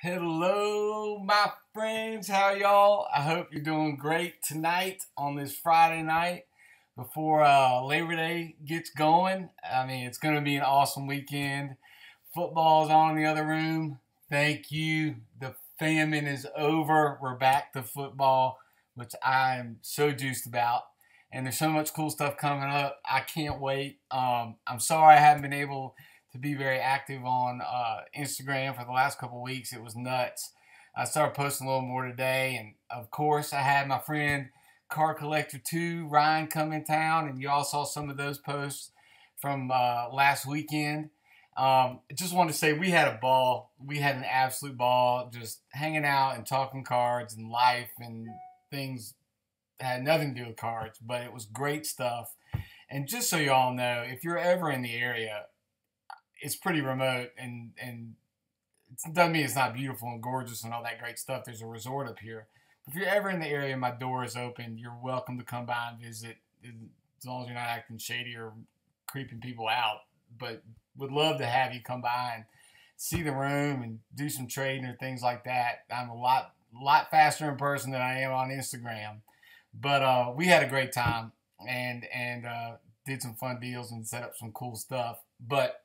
Hello, my friends. How y'all? I hope you're doing great tonight on this Friday night before Labor Day gets going. I mean, it's going to be an awesome weekend. Football's on in the other room. Thank you. The famine is over. We're back to football, which I'm so juiced about. And there's so much cool stuff coming up. I can't wait. I'm sorry I haven't been able to be very active on Instagram for the last couple weeks. It was nuts. I started posting a little more today, and of course, I had my friend Car Collector 2, Ryan, come in town, and you all saw some of those posts from last weekend. Just wanted to say we had a ball. We had an absolute ball just hanging out and talking cards and life and things that had nothing to do with cards, but it was great stuff. And just so you all know, if you're ever in the area, it's pretty remote, and it doesn't mean it's not beautiful and gorgeous and all that great stuff. There's a resort up here. If you're ever in the area, my door is open. You're welcome to come by and visit, as long as you're not acting shady or creeping people out. But would love to have you come by and see the room and do some trading or things like that. I'm a lot faster in person than I am on Instagram. But we had a great time and did some fun deals and set up some cool stuff. But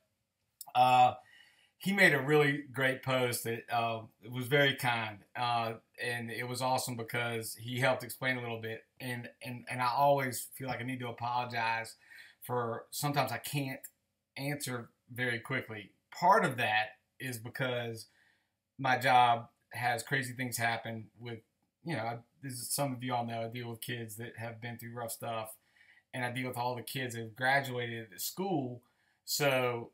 he made a really great post that was very kind, and it was awesome because he helped explain a little bit. And I always feel like I need to apologize for sometimes I can't answer very quickly. Part of that is because my job has crazy things happen with, this is, some of you all know I deal with kids that have been through rough stuff, and I deal with all the kids that have graduated at school. So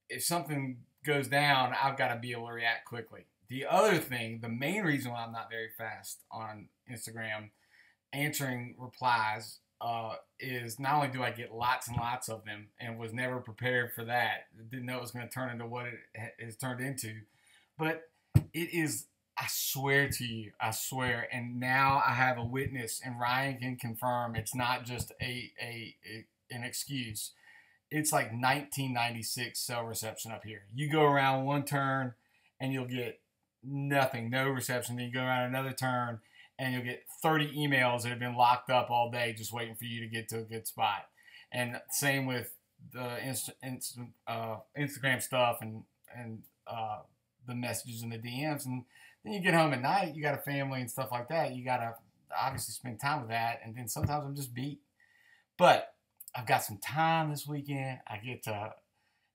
if something goes down, I've got to be able to react quickly. The other thing, the main reason why I'm not very fast on Instagram answering replies is not only do I get lots and lots of them and was never prepared for that, didn't know it was going to turn into what it has turned into, but it is, I swear to you, I swear, and now I have a witness, and Ryan can confirm it's not just an excuse. It's like 1996 cell reception up here. You go around one turn and you'll get nothing, no reception. Then you go around another turn and you'll get 30 emails that have been locked up all day just waiting for you to get to a good spot. And same with the Instagram stuff and the messages and the DMs. And then you get home at night, you got a family and stuff like that. You got to obviously spend time with that. And then sometimes I'm just beat. But I've got some time this weekend. I get to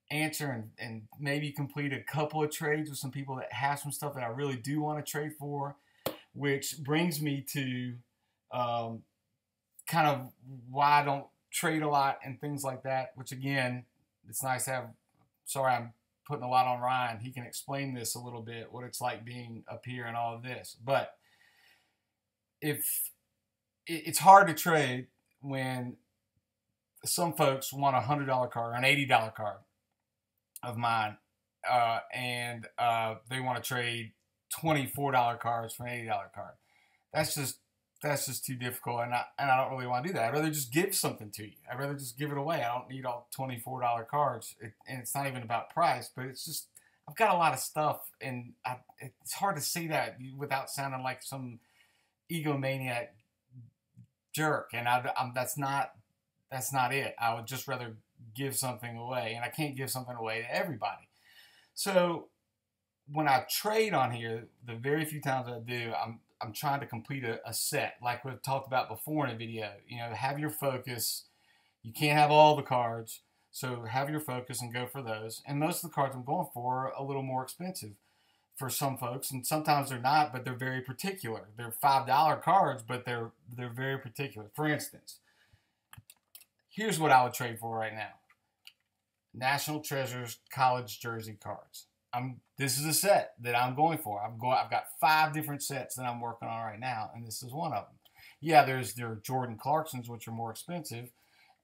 answer and maybe complete a couple of trades with some people that have some stuff that I really do want to trade for, which brings me to kind of why I don't trade a lot and things like that, which again, it's nice to have, sorry I'm putting a lot on Ryan. He can explain this a little bit, what it's like being up here and all of this. But if it's hard to trade when some folks want a $100 card or an $80 card of mine, and they want to trade $24 cards for an $80 card. That's just too difficult, and I don't really want to do that. I'd rather just give something to you. I'd rather just give it away. I don't need all $24 cards, and it's not even about price, but it's just I've got a lot of stuff, and it's hard to say that without sounding like some egomaniac jerk, and that's not it. I would just rather give something away, and I can't give something away to everybody. So when I trade on here, the very few times I do, I'm trying to complete a set, like we've talked about before in a video. Have your focus. You can't have all the cards, so have your focus and go for those. And most of the cards I'm going for are a little more expensive for some folks, and sometimes they're not, but they're very particular. They're $5 cards, but they're very particular. For instance, here's what I would trade for right now. National Treasures college jersey cards. This is a set that I'm going for. I've got 5 different sets that I'm working on right now, and this is one of them. Yeah, there are Jordan Clarksons, which are more expensive,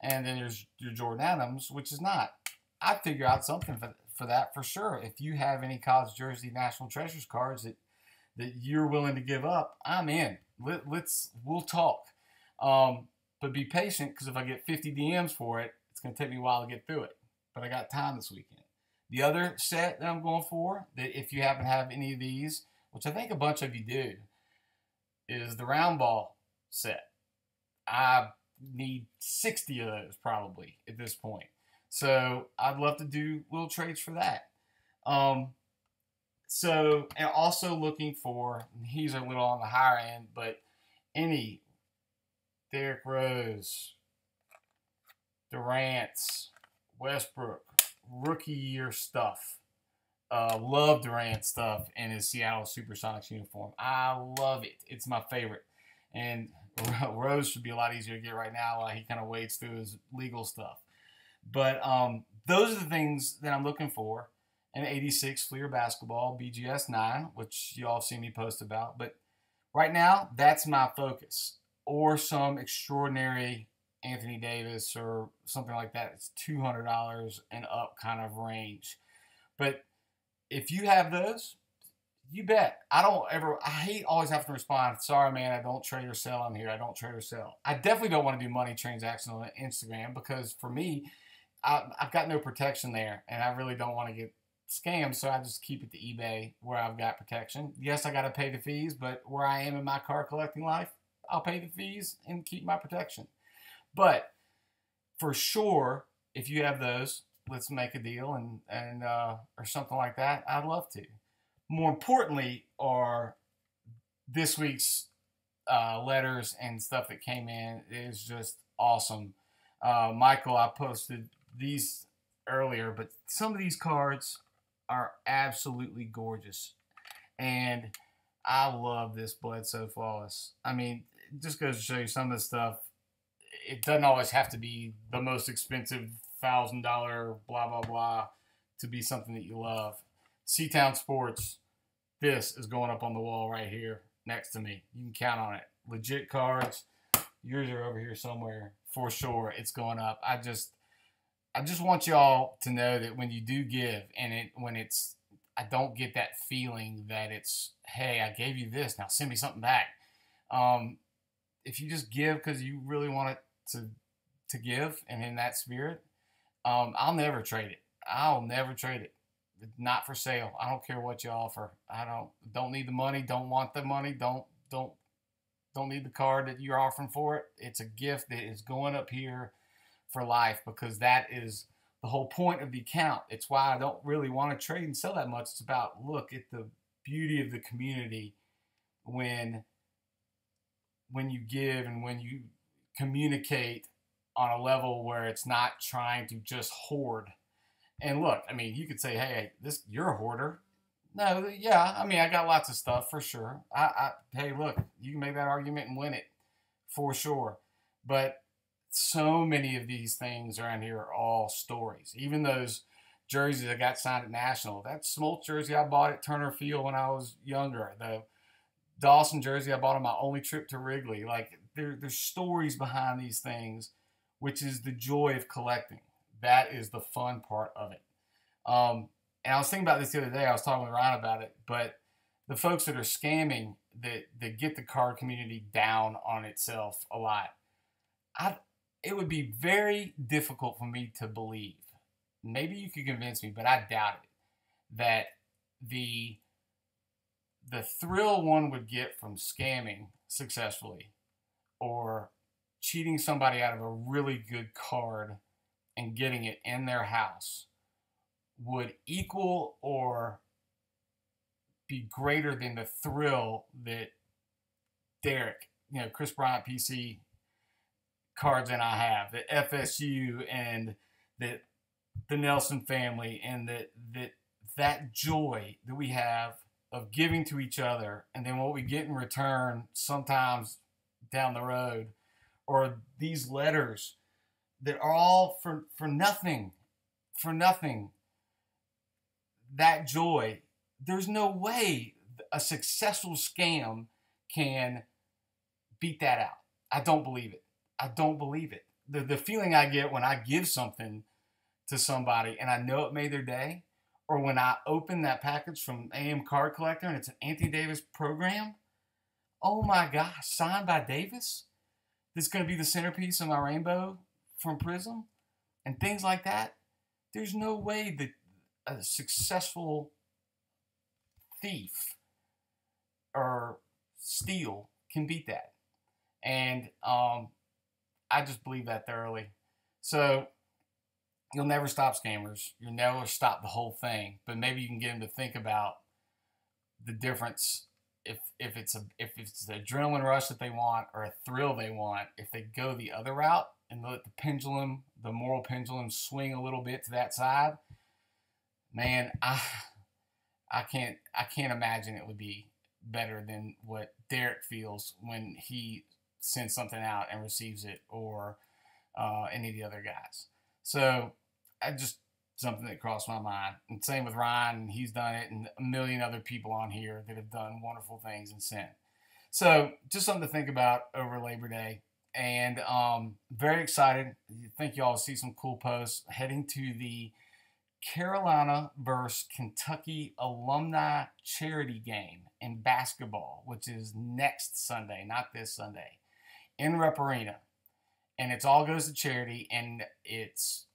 and then there's your Jordan Adams, which is not. I figure out something for that for sure. If you have any college jersey National Treasures cards that you're willing to give up, I'm in. We'll talk. But be patient, because if I get 50 DMs for it, it's going to take me a while to get through it. But I got time this weekend. The other set that I'm going for, that if you happen to have any of these, which I think a bunch of you do, is the round ball set. I need 60 of those probably at this point. So I'd love to do little trades for that. And also looking for, he's a little on the higher end, but any Derrick Rose, Durant's, Westbrook, rookie year stuff. Love Durant stuff in his Seattle Supersonics uniform. I love it. It's my favorite. And Rose should be a lot easier to get right now while he kind of wades through his legal stuff. But those are the things that I'm looking for. An 86 Fleer basketball, BGS 9, which you all have seen me post about. But right now, that's my focus. Or some extraordinary Anthony Davis or something like that. It's $200 and up kind of range. But if you have those, you bet. I hate always having to respond, sorry, man, I don't trade or sell on here. I don't trade or sell. I definitely don't want to do money transactions on Instagram because for me, I've got no protection there, and I really don't want to get scammed, so I just keep it to eBay where I've got protection. Yes, I got to pay the fees, but where I am in my car collecting life, I'll pay the fees and keep my protection. But for sure, if you have those, let's make a deal and or something like that. I'd love to. More importantly, are this week's letters and stuff that came in is just awesome. Michael, I posted these earlier, but some of these cards are absolutely gorgeous. And I love this Bledsoe Flawless. I mean, it just goes to show you some of the stuff. It doesn't always have to be the most expensive $1,000 blah, blah, blah to be something that you love. Seatown Sports, this is going up on the wall right here next to me. You can count on it. Legit cards. Yours are over here somewhere for sure. It's going up. I just want y'all to know that when you do give, and I don't get that feeling that it's, hey, I gave you this, now send me something back. If you just give because you really want it to give, and in that spirit, I'll never trade it. I'll never trade it. Not for sale. I don't care what you offer. I don't need the money. Don't want the money. Don't need the card that you're offering for it. It's a gift that is going up here for life because that is the whole point of the account. It's why I don't really want to trade and sell that much. It's about look at the beauty of the community when you give and when you communicate on a level where it's not trying to just hoard. And look, I mean, you could say, hey, you're a hoarder. No, yeah, I mean, I got lots of stuff for sure. Hey, look, you can make that argument and win it for sure. But so many of these things around here are all stories. Even those jerseys I got signed at National. That Smoltz jersey I bought at Turner Field when I was younger. The Dawson jersey I bought on my only trip to Wrigley. Like, there's stories behind these things, which is the joy of collecting. That is the fun part of it. And I was thinking about this the other day. I was talking with Ryan about it. But the folks that are scamming, that get the card community down on itself a lot, it would be very difficult for me to believe. Maybe you could convince me, but I doubt it. That the thrill one would get from scamming successfully or cheating somebody out of a really good card and getting it in their house would equal or be greater than the thrill that Derek, Chris Bryant PC cards and I have, the FSU and the Nelson family, and that joy that we have of giving to each other, and then what we get in return sometimes down the road, or these letters that are all for nothing, that joy, there's no way a successful scam can beat that out. I don't believe it. The feeling I get when I give something to somebody and I know it made their day, or when I open that package from AM Card Collector and it's an Anthony Davis program, oh my gosh, signed by Davis? This is going to be the centerpiece of my rainbow from Prism and things like that. There's no way that a successful thief or steal can beat that. And I just believe that thoroughly. So you'll never stop scammers. You'll never stop the whole thing. But maybe you can get them to think about the difference if it's the adrenaline rush that they want or a thrill they want. If they go the other route and let the moral pendulum, swing a little bit to that side, man, I can't imagine it would be better than what Derek feels when he sends something out and receives it, or any of the other guys. So I just something that crossed my mind. And same with Ryan, he's done it, and a million other people on here that have done wonderful things and sent. So just something to think about over Labor Day. And very excited. I think y'all will see some cool posts heading to the Carolina versus Kentucky alumni charity game in basketball, which is next Sunday, not this Sunday, in Rupp Arena. And it's all goes to charity, and it's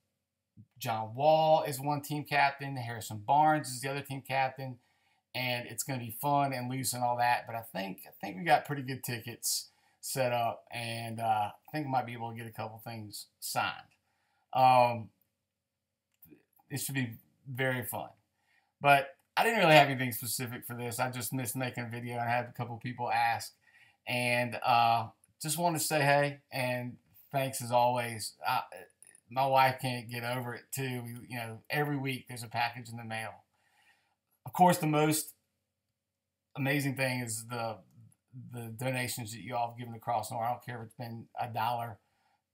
John Wall is one team captain, Harrison Barnes is the other team captain, and it's going to be fun and loose and all that. But I think we got pretty good tickets set up, and I think we might be able to get a couple things signed. It should be very fun. But I didn't really have anything specific for this. I just missed making a video, and I had a couple people ask, and just want to say hey and thanks as always. My wife can't get over it too. Every week there's a package in the mail. Of course, the most amazing thing is the donations that you all have given to Cross North. I don't care if it's been $1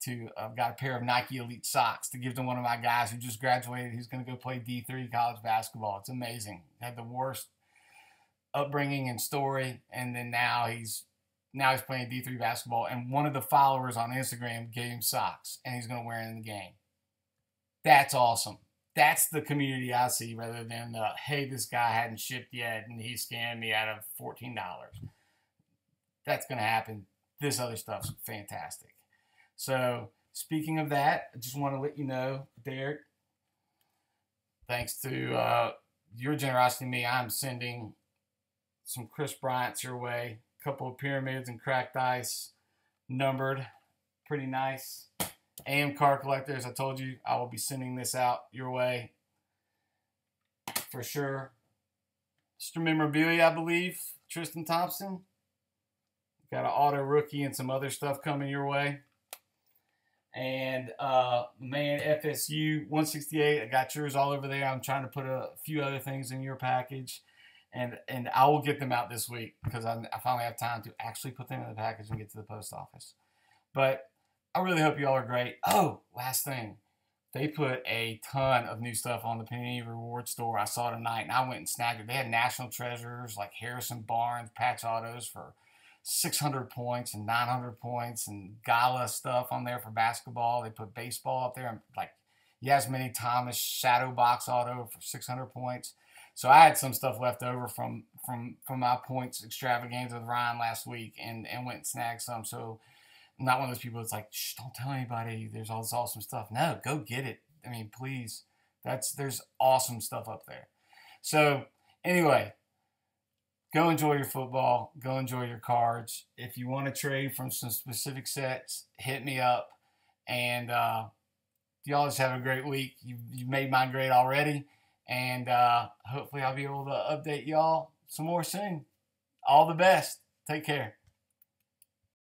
to I've got a pair of Nike Elite socks to give to one of my guys who just graduated, who's going to go play D3 college basketball. It's amazing. Had the worst upbringing and story, and then now he's playing D3 basketball, and one of the followers on Instagram gave him socks, and he's going to wear it in the game. That's awesome. That's the community I see, rather than the, hey, this guy hadn't shipped yet, and he scammed me out of $14. That's going to happen. This other stuff's fantastic. So, speaking of that, I just want to let you know, Derek, thanks to your generosity to me, I'm sending some Chris Bryant's your way. Couple of pyramids and cracked ice, numbered, pretty nice. AM car collectors, I told you I will be sending this out your way for sure. Mr. Memorabilia, I believe, Tristan Thompson. Got an auto rookie and some other stuff coming your way. And man, FSU 168, I got yours all over there. I'm trying to put a few other things in your package. And I will get them out this week because I finally have time to actually put them in the package and get to the post office. But I really hope you all are great. Oh, last thing. They put a ton of new stuff on the Panini Reward store. I saw it tonight, and I went and snagged it. They had national treasures like Harrison Barnes, patch autos for 600 points and 900 points, and gala stuff on there for basketball. They put baseball up there, like Yasmani Thomas shadow box auto for 600 points. So I had some stuff left over from my points extravaganza with Ryan last week, and went and snagged some. So I'm not one of those people that's like, shh, don't tell anybody there's all this awesome stuff. No, go get it. I mean, please. There's awesome stuff up there. So anyway, go enjoy your football. Go enjoy your cards. If you want to trade from some specific sets, hit me up. And y'all just have a great week. You've made mine great already. And hopefully I'll be able to update y'all some more soon. All the best. Take care.